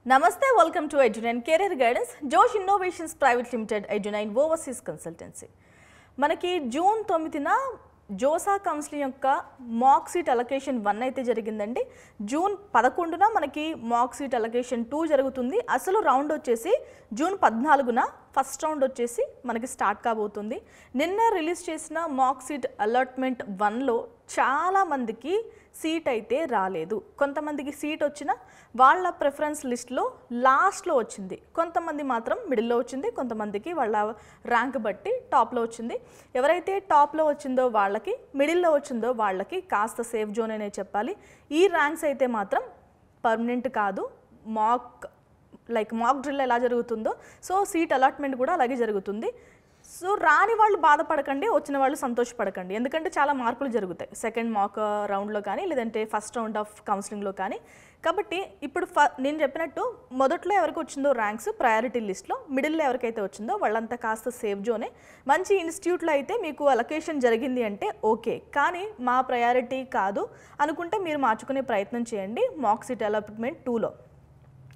Namaste, welcome to Edunine Career Guidance, Josh Innovations Private Limited, Edunine Overseas Consultancy. మనకి June 9న JoSAA counselling యొక్క మాక్ seat allocation 1 అయితే జరిగిందండి. June 11న మనకి మాక్ seat allocation 2 జరుగుతుంది. అసలు రౌండ్ వచ్చేసి జూన్ 14న ఫస్ట్ రౌండ్ వచ్చేసి మనకి స్టార్ట్ కాబోతుంది. నిన్న రిలీజ్ చేసిన మాక్ సీట్ అలాట్మెంట్ 1లో చాలా మందికి సీట్ అయితే రాలేదు. కొంతమందికి సీట్ వచ్చినా వాళ్ళ ప్రిఫరెన్స్ లిస్ట్లో లాస్ట్లో వచ్చింది. కొంతమంది మాత్రం మిడిల్లో వచ్చింది, కొంతమందికి వాళ్ళ ర్యాంక్ బట్టి టాప్లో వచ్చింది. ఎవరైతే టాప్లో వచ్చిందో వాళ్ళకి, మిడిల్లో వచ్చిందో వాళ్ళకి కాస్త సేఫ్ జోన్ అనే చెప్పాలి. ఈ ర్యాంక్స్ అయితే మాత్రం పర్మనెంట్ కాదు. మాక్ డ్రిల్ ఎలా జరుగుతుందో సో సీట్ అలాట్మెంట్ కూడా అలాగే జరుగుతుంది. సో రాని వాళ్ళు బాధపడకండి, వచ్చిన వాళ్ళు సంతోషపడకండి. ఎందుకంటే చాలా మార్పులు జరుగుతాయి సెకండ్ మాక్ రౌండ్లో కానీ లేదంటే ఫస్ట్ రౌండ్ ఆఫ్ కౌన్సిలింగ్లో కానీ. కాబట్టి ఇప్పుడు నేను చెప్పినట్టు మొదట్లో ఎవరికి వచ్చిందో ర్యాంక్స్ ప్రయారిటీ లిస్ట్లో, మిడిల్లో ఎవరికైతే వచ్చిందో వాళ్ళంతా కాస్త సేఫ్ జోనే. మంచి ఇన్స్టిట్యూట్లో అయితే మీకు అలొకేషన్ జరిగింది అంటే ఓకే, కానీ మా ప్రయారిటీ కాదు అనుకుంటే మీరు మార్చుకునే ప్రయత్నం చేయండి మాక్ సీట్ అలాట్మెంట్ 2లో.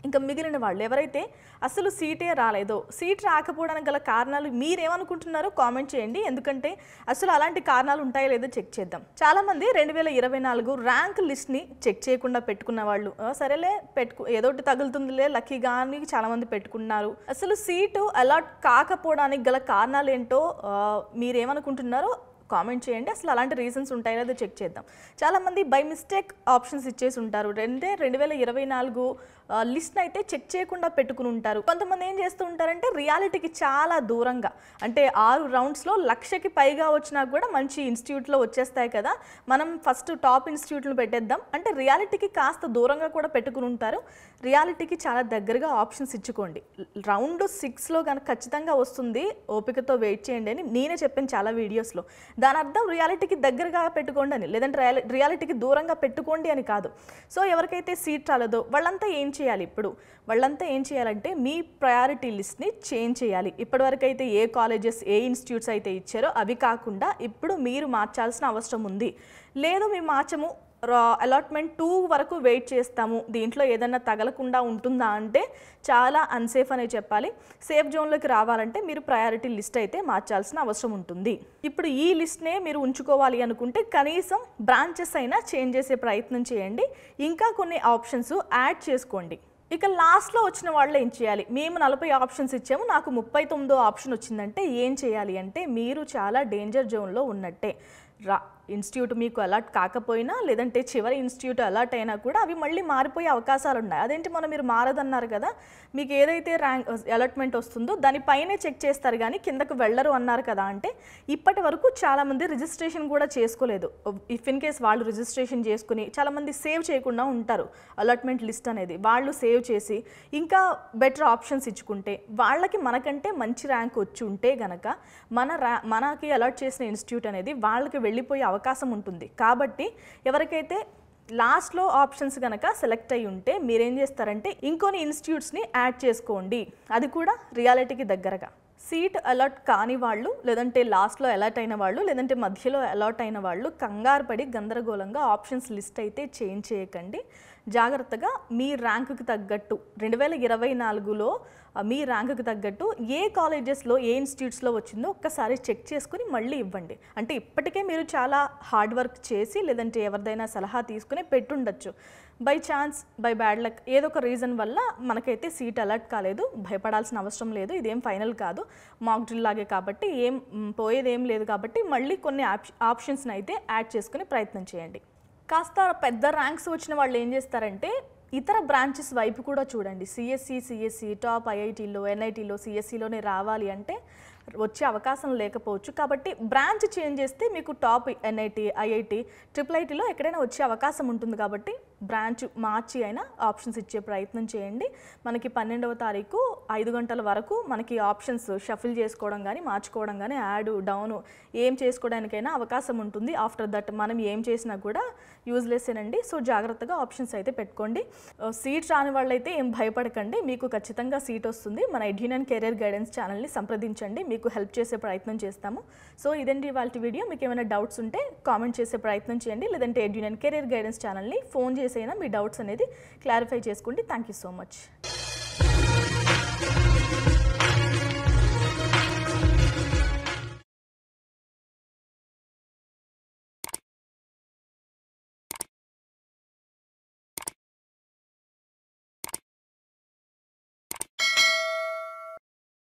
ఇంకా మిగిలిన వాళ్ళు ఎవరైతే అసలు సీటే రాలేదో, సీట్ రాకపోవడానికి గల కారణాలు మీరేమనుకుంటున్నారో కామెంట్ చేయండి. ఎందుకంటే అసలు అలాంటి కారణాలు ఉంటాయో లేదో చెక్ చేద్దాం. చాలామంది 2024 ర్యాంక్ లిస్ట్ని చెక్ చేయకుండా పెట్టుకున్న వాళ్ళు, సరేలే ఏదోటి తగులుతుందిలే లక్కీగా అని చాలామంది పెట్టుకున్నారు. అసలు సీటు అలాట్ కాకపోవడానికి గల కారణాలు ఏంటో మీరేమనుకుంటున్నారో కామెంట్ చేయండి. అసలు అలాంటి రీజన్స్ ఉంటాయో లేదో చెక్ చేద్దాం. చాలామంది బై మిస్టేక్ ఆప్షన్స్ ఇచ్చేసి ఉంటారు. 2024 లిస్ట్ని అయితే చెక్ చేయకుండా పెట్టుకుని ఉంటారు. కొంతమంది ఏం చేస్తూ ఉంటారంటే రియాలిటీకి చాలా దూరంగా, అంటే 6 రౌండ్స్లో 1,00,000కి పైగా వచ్చినా కూడా మంచి ఇన్స్టిట్యూట్లో వచ్చేస్తాయి కదా, మనం ఫస్ట్ టాప్ ఇన్స్టిట్యూట్లు పెట్టేద్దాం అంటే రియాలిటీకి కాస్త దూరంగా కూడా పెట్టుకుని ఉంటారు. రియాలిటీకి చాలా దగ్గరగా ఆప్షన్స్ ఇచ్చుకోండి. రౌండ్ 6లో కనుక ఖచ్చితంగా వస్తుంది, ఓపికతో వెయిట్ చేయండి అని నేనే చెప్పాను చాలా వీడియోస్లో. దాని అర్థం రియాలిటీకి దగ్గరగా పెట్టుకోండి అని, లేదంటే రియాలిటీకి దూరంగా పెట్టుకోండి అని కాదు. సో ఎవరికైతే సీట్ రాలేదో వాళ్ళంతా ఏం చేయాలి? వాళ్ళంతా ఏం చేయాలంటే మీ ప్రయారిటీ లిస్ట్ని చేంజ్ చేయాలి. ఇప్పటివరకు అయితే ఏ కాలేజెస్ ఏ ఇన్స్టిట్యూట్స్ అయితే ఇచ్చారో అవి కాకుండా ఇప్పుడు మీరు మార్చాల్సిన అవసరం ఉంది. లేదు మేము మార్చము, అలాట్మెంట్ 2 వరకు వెయిట్ చేస్తాము, దీంట్లో ఏదన్నా తగలకుండా ఉంటుందా అంటే చాలా అన్సేఫ్ అనే చెప్పాలి. సేఫ్ జోన్లోకి రావాలంటే మీరు ప్రయారిటీ లిస్ట్ అయితే మార్చాల్సిన అవసరం ఉంటుంది. ఇప్పుడు ఈ లిస్ట్నే మీరు ఉంచుకోవాలి అనుకుంటే కనీసం బ్రాంచెస్ అయినా చేంజ్ చేసే ప్రయత్నం చేయండి. ఇంకా కొన్ని ఆప్షన్స్ యాడ్ చేసుకోండి. ఇక లాస్ట్లో వచ్చిన వాళ్ళు ఏం చేయాలి? మేము 40 ఆప్షన్స్ ఇచ్చాము, నాకు 39వ ఆప్షన్ వచ్చిందంటే ఏం చేయాలి అంటే మీరు చాలా డేంజర్ జోన్లో ఉన్నట్టే. ఇన్స్టిట్యూట్ మీకు అలాట్ కాకపోయినా లేదంటే చివరి ఇన్స్టిట్యూట్ అలాట్ అయినా కూడా అవి మళ్ళీ మారిపోయే అవకాశాలు ఉన్నాయి. అదేంటి మనం మీరు మారదన్నారు కదా, మీకు ఏదైతే ర్యాంక్ అలాట్మెంట్ వస్తుందో దానిపైనే చెక్ చేస్తారు కానీ కిందకు వెళ్ళరు అన్నారు కదా. అంటే ఇప్పటి వరకు చాలామంది రిజిస్ట్రేషన్ కూడా చేసుకోలేదు. ఇఫ్ ఇన్ కేస్ వాళ్ళు రిజిస్ట్రేషన్ చేసుకుని చాలామంది సేవ్ చేయకుండా ఉంటారు అలాట్మెంట్ లిస్ట్ అనేది. వాళ్ళు సేవ్ చేసి ఇంకా బెటర్ ఆప్షన్స్ ఇచ్చుకుంటే వాళ్ళకి మనకంటే మంచి ర్యాంక్ వచ్చి ఉంటే గనక మనకి అలాట్ చేసిన ఇన్స్టిట్యూట్ అనేది వాళ్ళకి వెళ్ళిపోయే అవకాశం ఉంటుంది. కాబట్టి ఎవరికైతే లాస్ట్లో ఆప్షన్స్ కనుక సెలెక్ట్ అయ్యి ఉంటే మీరేం చేస్తారంటే ఇంకొన్ని ఇన్స్టిట్యూట్స్ని యాడ్ చేసుకోండి, అది కూడా రియాలిటీకి దగ్గరగా. సీట్ అలాట్ కాని వాళ్ళు, లేదంటే లాస్ట్లో అలాట్ అయిన వాళ్ళు, లేదంటే మధ్యలో అలాట్ అయిన వాళ్ళు కంగారు పడి గందరగోళంగా ఆప్షన్స్ లిస్ట్ అయితే చేంజ్ చేయకండి. జాగ్రత్తగా మీ ర్యాంకుకి తగ్గట్టు 2024లో మీ ర్యాంకుకి తగ్గట్టు ఏ కాలేజెస్లో ఏ ఇన్స్టిట్యూట్స్లో వచ్చిందో ఒక్కసారి చెక్ చేసుకుని మళ్ళీ ఇవ్వండి. అంటే ఇప్పటికే మీరు చాలా హార్డ్ వర్క్ చేసి లేదంటే ఎవరిదైనా సలహా తీసుకుని పెట్టుండొచ్చు. By chance, by bad luck ఏదో ఒక రీజన్ వల్ల మనకైతే సీట్ అలాట్ కాలేదు, భయపడాల్సిన అవసరం లేదు. ఇదేం ఫైనల్ కాదు, మాక్ డ్రిల్ లాగే కాబట్టి ఏం పోయేదేం లేదు. కాబట్టి మళ్ళీ కొన్ని ఆప్షన్స్ని అయితే యాడ్ చేసుకుని ప్రయత్నం చేయండి. కాస్త పెద్ద ర్యాంక్స్ వచ్చిన వాళ్ళు ఏం చేస్తారంటే ఇతర బ్రాంచెస్ వైపు కూడా చూడండి. సిఎస్సి టాప్ ఐఐటీలో ఎన్ఐటీలో సిఎస్సిలోనే రావాలి అంటే వచ్చే అవకాశం లేకపోవచ్చు. కాబట్టి బ్రాంచ్ చేంజ్ చేస్తే మీకు టాప్ ఎన్ఐటీ ఐఐటీ IIITలో ఎక్కడైనా వచ్చే అవకాశం ఉంటుంది. కాబట్టి బ్రాంచ్ మార్చి అయినా ఆప్షన్స్ ఇచ్చే ప్రయత్నం చేయండి. మనకి 12వ తారీఖు 5 గంటల వరకు మనకి ఆప్షన్స్ షఫిల్ చేసుకోవడం కానీ మార్చుకోవడం కానీ యాడ్ డౌన్ ఏం చేసుకోవడానికైనా అవకాశం ఉంటుంది. ఆఫ్టర్ దట్ మనం ఏం చేసినా కూడా యూజ్లెస్సేనండి. సో జాగ్రత్తగా ఆప్షన్స్ అయితే పెట్టుకోండి. సీట్ రాని వాళ్ళైతే ఏం భయపడకండి, మీకు ఖచ్చితంగా సీట్ వస్తుంది. మన ఎడ్యునైన్ కెరియర్ గైడెన్స్ ఛానల్ని సంప్రదించండి, మీకు హెల్ప్ చేసే ప్రయత్నం చేస్తాము. సో ఇదండి ఇవాల్టి వీడియో. మీకు ఏమైనా డౌట్స్ ఉంటే కామెంట్ చేసే ప్రయత్నం చేయండి, లేదంటే ఎడ్యునైన్ కెరియర్ గైడెన్స్ ఛానల్ని ఫోన్ చేసైనా మీ డౌట్స్ అనేది క్లారిఫై చేసుకోండి. Thank you so much.